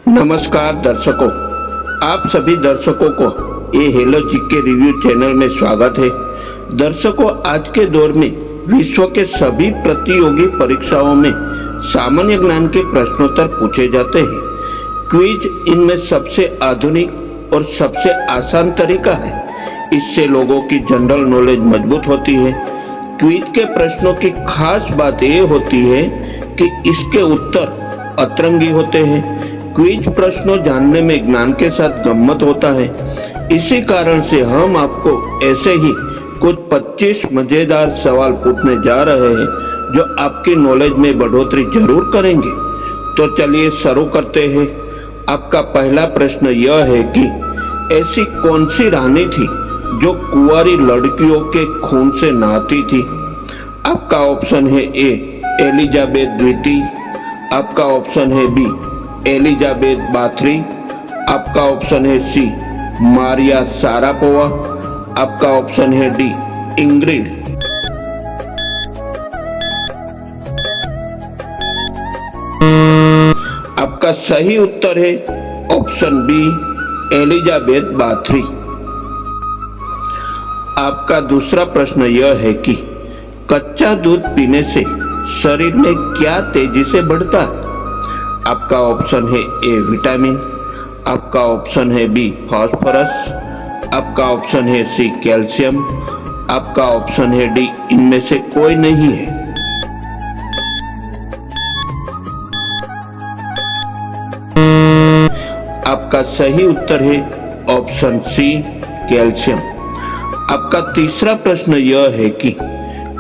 नमस्कार दर्शकों, आप सभी दर्शकों को ये हेलो जीके रिव्यू चैनल में स्वागत है। दर्शकों, आज के दौर में विश्व के सभी प्रतियोगी परीक्षाओं में सामान्य ज्ञान के प्रश्नोत्तर पूछे जाते हैं। क्विज इनमें सबसे आधुनिक और सबसे आसान तरीका है। इससे लोगों की जनरल नॉलेज मजबूत होती है। क्विज के प्रश्नों की खास बात ये होती है कि इसके उत्तर अतरंगी होते हैं। क्विज प्रश्नों जानने में ज्ञान के साथ गम्मत होता है। इसी कारण से हम आपको ऐसे ही कुछ 25 मजेदार सवाल पूछने जा रहे हैं जो आपकी नॉलेज में बढ़ोतरी जरूर करेंगे। तो चलिए शुरू करते हैं। आपका पहला प्रश्न यह है कि ऐसी कौन सी रानी थी जो कुंवारी लड़कियों के खून से नहाती थी? आपका ऑप्शन है ए एलिजाबेथ द्वितीय, आपका ऑप्शन है बी एलिजाबेथ बाथरी, आपका ऑप्शन है सी मारिया शारापोवा, आपका ऑप्शन है डी इंग्रिड। आपका सही उत्तर है ऑप्शन बी एलिजाबेथ बाथरी। आपका दूसरा प्रश्न यह है कि कच्चा दूध पीने से शरीर में क्या तेजी से बढ़ता है? आपका ऑप्शन है ए विटामिन, आपका ऑप्शन है बी फास्फोरस, आपका ऑप्शन है सी कैल्शियम, आपका ऑप्शन है डी इनमें से कोई नहीं है। आपका सही उत्तर है ऑप्शन सी कैल्शियम। आपका तीसरा प्रश्न यह है कि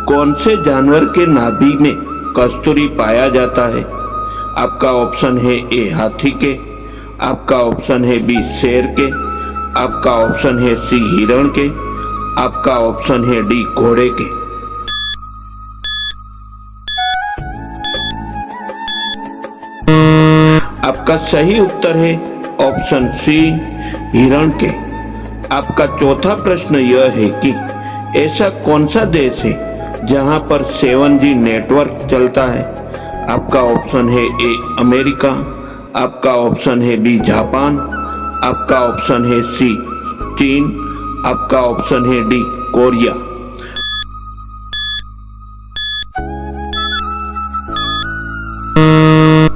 कौन से जानवर के नाभि में कस्तूरी पाया जाता है? आपका ऑप्शन है ए हाथी के, आपका ऑप्शन है बी शेर के, आपका ऑप्शन है सी हिरण के, आपका ऑप्शन है डी घोड़े के। आपका सही उत्तर है ऑप्शन सी हिरण के। आपका चौथा प्रश्न यह है कि ऐसा कौन सा देश है जहां पर 7G नेटवर्क चलता है? आपका ऑप्शन है ए अमेरिका, आपका ऑप्शन है बी जापान, आपका ऑप्शन है सी चीन, आपका ऑप्शन है डी कोरिया।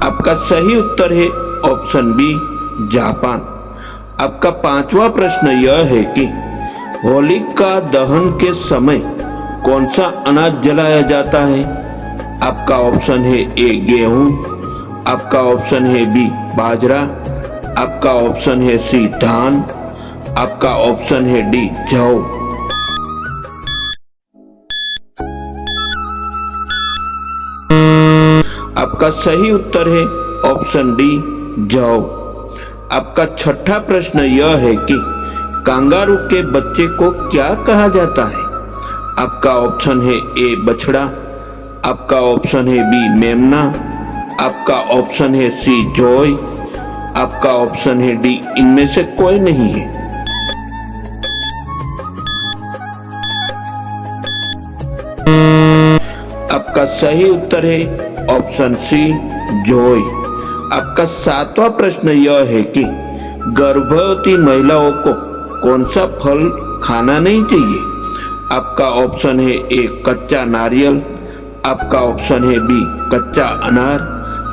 आपका सही उत्तर है ऑप्शन बी जापान। आपका पांचवा प्रश्न यह है कि होलिका दहन के समय कौन सा अनाज जलाया जाता है? आपका ऑप्शन है ए गेहूं, आपका ऑप्शन है बी बाजरा, आपका ऑप्शन है सी धान, आपका ऑप्शन है डी जौ। आपका सही उत्तर है ऑप्शन डी जौ। आपका छठा प्रश्न यह है कि कांगारू के बच्चे को क्या कहा जाता है? आपका ऑप्शन है ए बछड़ा, आपका ऑप्शन है बी मेमना, आपका ऑप्शन है सी जॉय, आपका ऑप्शन है डी इनमें से कोई नहीं है। आपका सही उत्तर है ऑप्शन सी जॉय। आपका सातवां प्रश्न यह है कि गर्भवती महिलाओं को कौन सा फल खाना नहीं चाहिए? आपका ऑप्शन है ए कच्चा नारियल, आपका ऑप्शन है बी कच्चा अनार,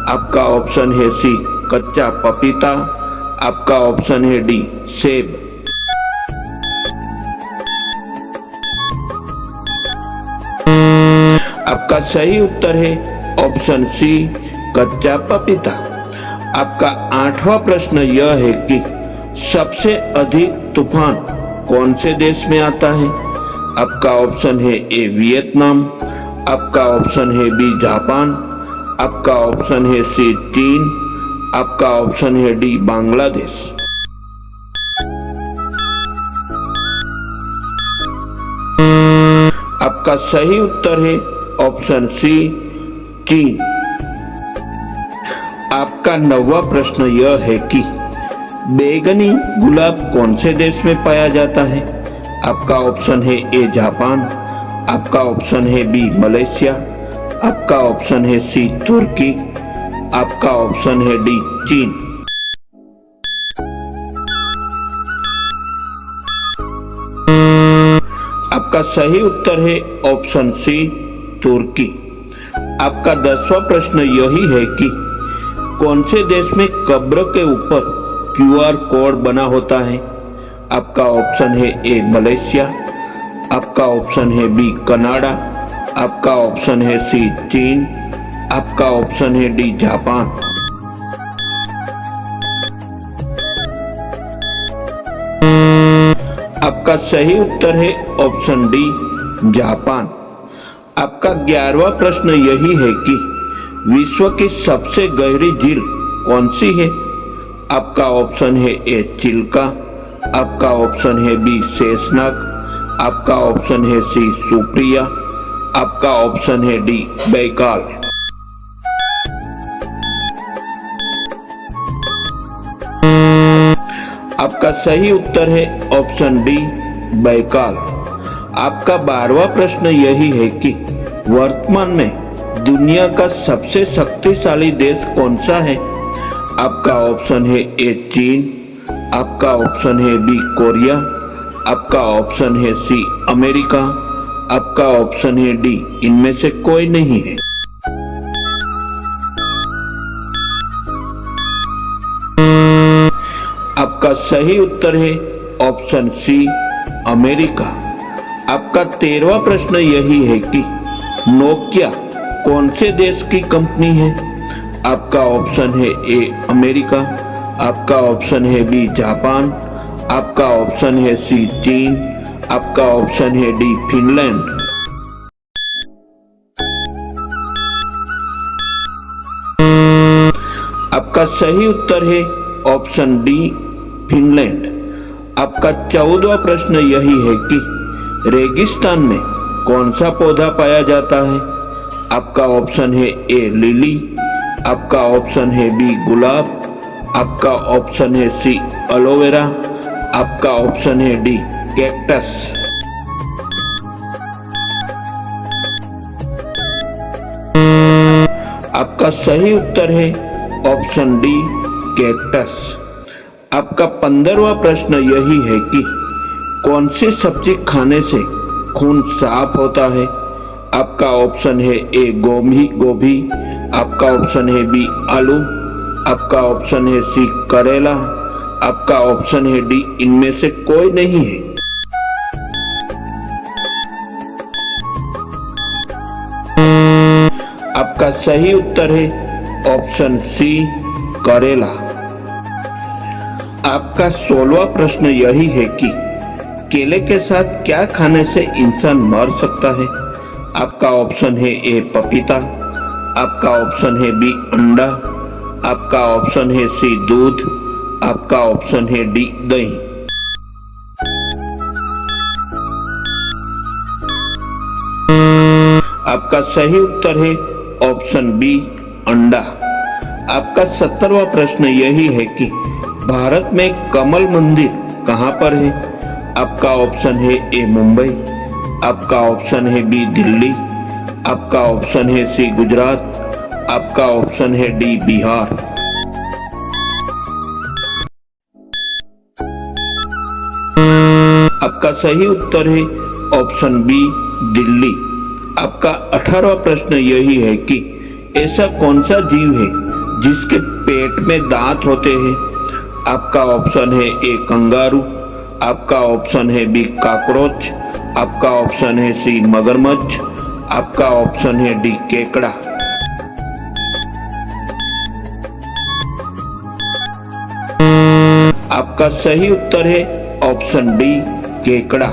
आपका ऑप्शन है सी कच्चा पपीता, आपका ऑप्शन है डी सेब। आपका सही उत्तर है ऑप्शन सी कच्चा पपीता। आपका आठवां प्रश्न यह है कि सबसे अधिक तूफान कौन से देश में आता है? आपका ऑप्शन है ए वियतनाम, आपका ऑप्शन है बी जापान, आपका ऑप्शन है सी चीन, आपका ऑप्शन है डी बांग्लादेश। आपका सही उत्तर है ऑप्शन सी चीन। आपका नौवां प्रश्न यह है कि बैगनी गुलाब कौन से देश में पाया जाता है? आपका ऑप्शन है ए जापान, आपका ऑप्शन है बी मलेशिया, आपका ऑप्शन है सी तुर्की, आपका ऑप्शन है डी चीन। आपका सही उत्तर है ऑप्शन सी तुर्की। आपका 10वां प्रश्न यही है कि कौन से देश में कब्र के ऊपर QR कोड बना होता है। आपका ऑप्शन है ए मलेशिया, आपका ऑप्शन है बी कनाडा, आपका ऑप्शन है सी चीन, आपका ऑप्शन है डी जापान। आपका सही उत्तर है ऑप्शन डी जापान। आपका 11वां प्रश्न यही है कि विश्व की सबसे गहरी झील कौन सी है। आपका ऑप्शन है ए चिल्का, आपका ऑप्शन है बी शेषनाग, आपका ऑप्शन है सी सुप्रिया, आपका ऑप्शन है डी बैकाल। आपका सही उत्तर है ऑप्शन डी बैकाल। आपका 12वां प्रश्न यही है कि वर्तमान में दुनिया का सबसे शक्तिशाली देश कौन सा है। आपका ऑप्शन है ए चीन, आपका ऑप्शन है बी कोरिया, आपका ऑप्शन है सी अमेरिका, आपका ऑप्शन है डी इनमें से कोई नहीं है। आपका सही उत्तर है ऑप्शन सी अमेरिका। आपका 13वां प्रश्न यही है कि नोकिया कौन से देश की कंपनी है। आपका ऑप्शन है ए अमेरिका, आपका ऑप्शन है बी जापान, आपका ऑप्शन है सी चीन, आपका ऑप्शन है डी फिनलैंड। आपका सही उत्तर है ऑप्शन डी फिनलैंड। आपका 14वां प्रश्न यही है कि रेगिस्तान में कौन सा पौधा पाया जाता है। आपका ऑप्शन है ए लिली, आपका ऑप्शन है बी गुलाब, आपका ऑप्शन है सी एलोवेरा, आपका ऑप्शन है डी कैक्टस। आपका सही उत्तर है ऑप्शन डी कैक्टस। आपका 15वां प्रश्न यही है कि कौन सी सब्जी खाने से खून साफ होता है। आपका ऑप्शन है ए गोभी, आपका ऑप्शन है बी आलू, आपका ऑप्शन है सी करेला, आपका ऑप्शन है डी इनमें से कोई नहीं है। आपका सही उत्तर है ऑप्शन सी करेला। आपका 16वां प्रश्न यही है कि केले के साथ क्या खाने से इंसान मर सकता है। आपका ऑप्शन है ए पपीता, आपका ऑप्शन है बी अंडा, आपका ऑप्शन है सी दूध, आपका ऑप्शन है डी दही। आपका सही उत्तर है ऑप्शन बी अंडा। आपका 17वां प्रश्न यही है कि भारत में कमल मंदिर कहां पर है। आपका ऑप्शन है ए मुंबई, आपका ऑप्शन है बी दिल्ली, आपका ऑप्शन है सी गुजरात, आपका ऑप्शन है डी बिहार। आपका सही उत्तर है ऑप्शन बी दिल्ली। आपका 18वां प्रश्न यही है कि ऐसा कौन सा जीव है जिसके पेट में दांत होते हैं। आपका ऑप्शन है ए कंगारू, आपका ऑप्शन है बी कॉकरोच, आपका ऑप्शन है सी मगरमच्छ, आपका ऑप्शन है डी केकड़ा। आपका सही उत्तर है ऑप्शन डी केकड़ा।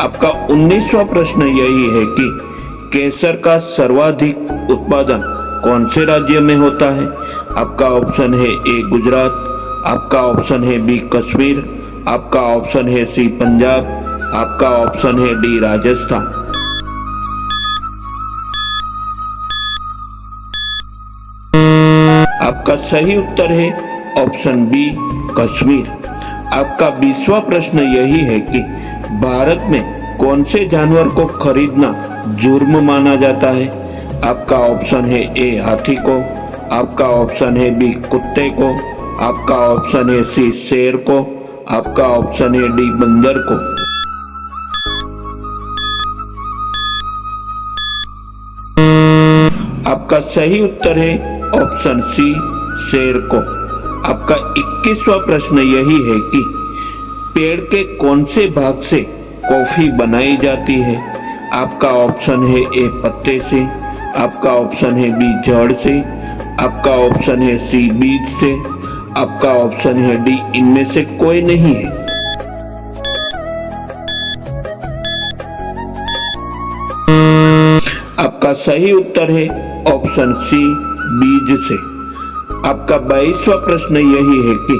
आपका 19वां प्रश्न यही है कि केसर का सर्वाधिक उत्पादन कौन से राज्य में होता है। आपका ऑप्शन है ए गुजरात, आपका ऑप्शन है बी कश्मीर, आपका ऑप्शन है सी पंजाब, आपका ऑप्शन है डी राजस्थान। आपका सही उत्तर है ऑप्शन बी कश्मीर। आपका 20वां प्रश्न यही है कि भारत में कौन से जानवर को खरीदना जुर्म माना जाता है। आपका ऑप्शन है ए हाथी को, आपका ऑप्शन है बी कुत्ते को, आपका ऑप्शन है सी शेर को, आपका ऑप्शन है डी बंदर को। आपका सही उत्तर है ऑप्शन सी, शेर को। आपका 21वां प्रश्न यही है कि पेड़ के कौन से भाग से कॉफी बनाई जाती है। आपका ऑप्शन है ए, पत्ते से, आपका ऑप्शन है बी, जड़ से, आपका ऑप्शन है सी, बीज से, आपका ऑप्शन है डी, इनमें से कोई नहीं है। आपका सही उत्तर है ऑप्शन सी, बीज से। आपका 22वां प्रश्न यही है कि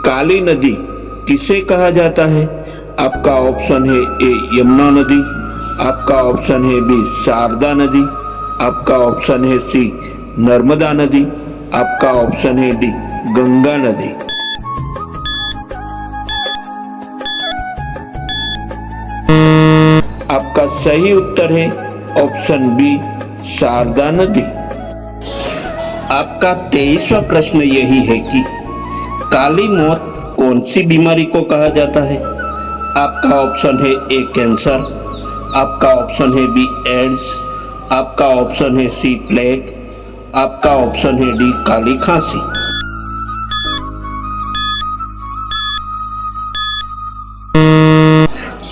काली नदी किसे कहा जाता है। आपका ऑप्शन है ए, यमुना नदी, आपका ऑप्शन है बी, शारदा नदी, आपका ऑप्शन है सी, नर्मदा नदी, आपका ऑप्शन है डी, गंगा नदी। आपका सही उत्तर है ऑप्शन बी, शारदा नदी। आपका 23वां प्रश्न यही है कि काली मौत कौन सी बीमारी को कहा जाता है। आपका ऑप्शन है ए, कैंसर, आपका ऑप्शन है बी, एड्स, आपका ऑप्शन है सी, प्लेग, आपका ऑप्शन है डी, काली खांसी।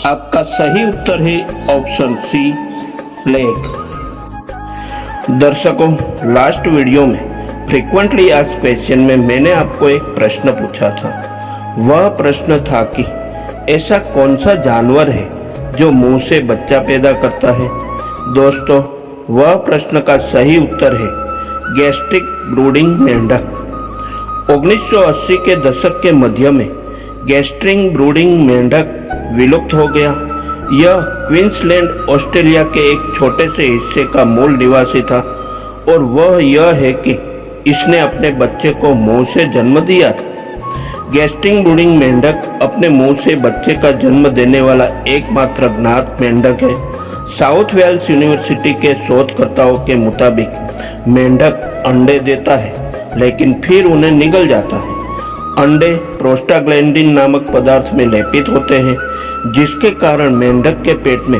आपका सही उत्तर है ऑप्शन सी, प्लेग। दर्शकों, लास्ट वीडियो में फ्रीक्वेंटली आस्क्ड क्वेश्चन में मैंने आपको एक प्रश्न पूछा था। वह प्रश्न था कि ऐसा कौन सा जानवर है जो मुंह से बच्चा पैदा करता है। दोस्तों, वह प्रश्न का सही उत्तर है गैस्ट्रिक ब्रूडिंग मेंढक। 1980 के दशक के मध्य में गैस्ट्रिक ब्रूडिंग मेंढक विलुप्त हो गया। यह क्वींसलैंड, ऑस्ट्रेलिया के एक छोटे से हिस्से का मूल निवासी था और वह यह है कि इसने अपने बच्चे को मुंह से जन्म दिया था। गैस्ट्रिक ब्रूडिंग मेंढक अपने मुंह से बच्चे का जन्म देने वाला एकमात्र ज्ञात मेंढक है। साउथ वेल्स यूनिवर्सिटी के शोधकर्ताओं के मुताबिक मेंढक अंडे देता है लेकिन फिर उन्हें निगल जाता है। अंडे प्रोस्टाग्लैंडिन नामक पदार्थ में लेपित होते हैं जिसके कारण मेंढक के पेट में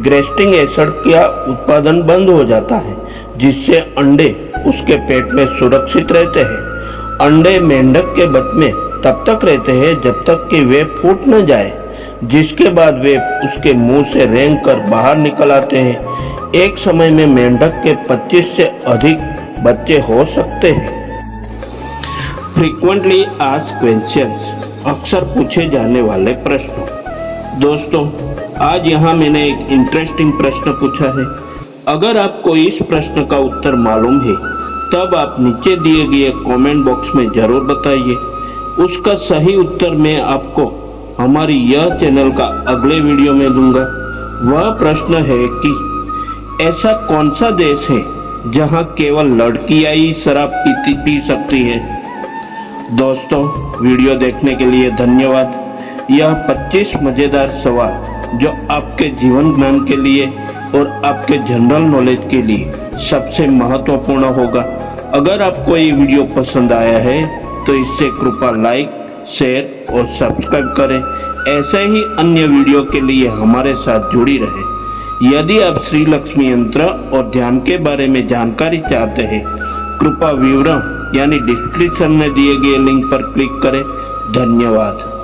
गैस्ट्रिक एसिड का उत्पादन बंद हो जाता है जिससे अंडे उसके पेट में सुरक्षित रहते हैं। अंडे मेंढक के बच्चे में तब तक रहते हैं जब तक कि वे फूट न जाए, जिसके बाद वे उसके मुंह से रेंग कर बाहर निकल आते हैं। एक समय में मेंढक के 25 से अधिक बच्चे हो सकते हैं। फ्रीक्वेंटली आस्क्ड क्वेश्चंस, अक्सर पूछे जाने वाले प्रश्न। दोस्तों, आज यहाँ मैंने एक इंटरेस्टिंग प्रश्न पूछा है। अगर आपको इस प्रश्न का उत्तर मालूम है तब आप नीचे दिए गए कमेंट बॉक्स में जरूर बताइए। उसका सही उत्तर मैं आपको हमारी यह चैनल का अगले वीडियो में दूंगा। वह प्रश्न है कि ऐसा कौन सा देश है जहां केवल लड़कियां ही शराब पी सकती हैं। दोस्तों, वीडियो देखने के लिए धन्यवाद। यह 25 मजेदार सवाल जो आपके जीवन ज्ञान के लिए और आपके जनरल नॉलेज के लिए सबसे महत्वपूर्ण होगा। अगर आपको ये वीडियो पसंद आया है तो इससे कृपया लाइक, शेयर और सब्सक्राइब करें। ऐसे ही अन्य वीडियो के लिए हमारे साथ जुड़ी रहें। यदि आप श्री लक्ष्मी यंत्र और ध्यान के बारे में जानकारी चाहते हैं, कृपया विवरण यानी डिस्क्रिप्शन में दिए गए लिंक पर क्लिक करें। धन्यवाद।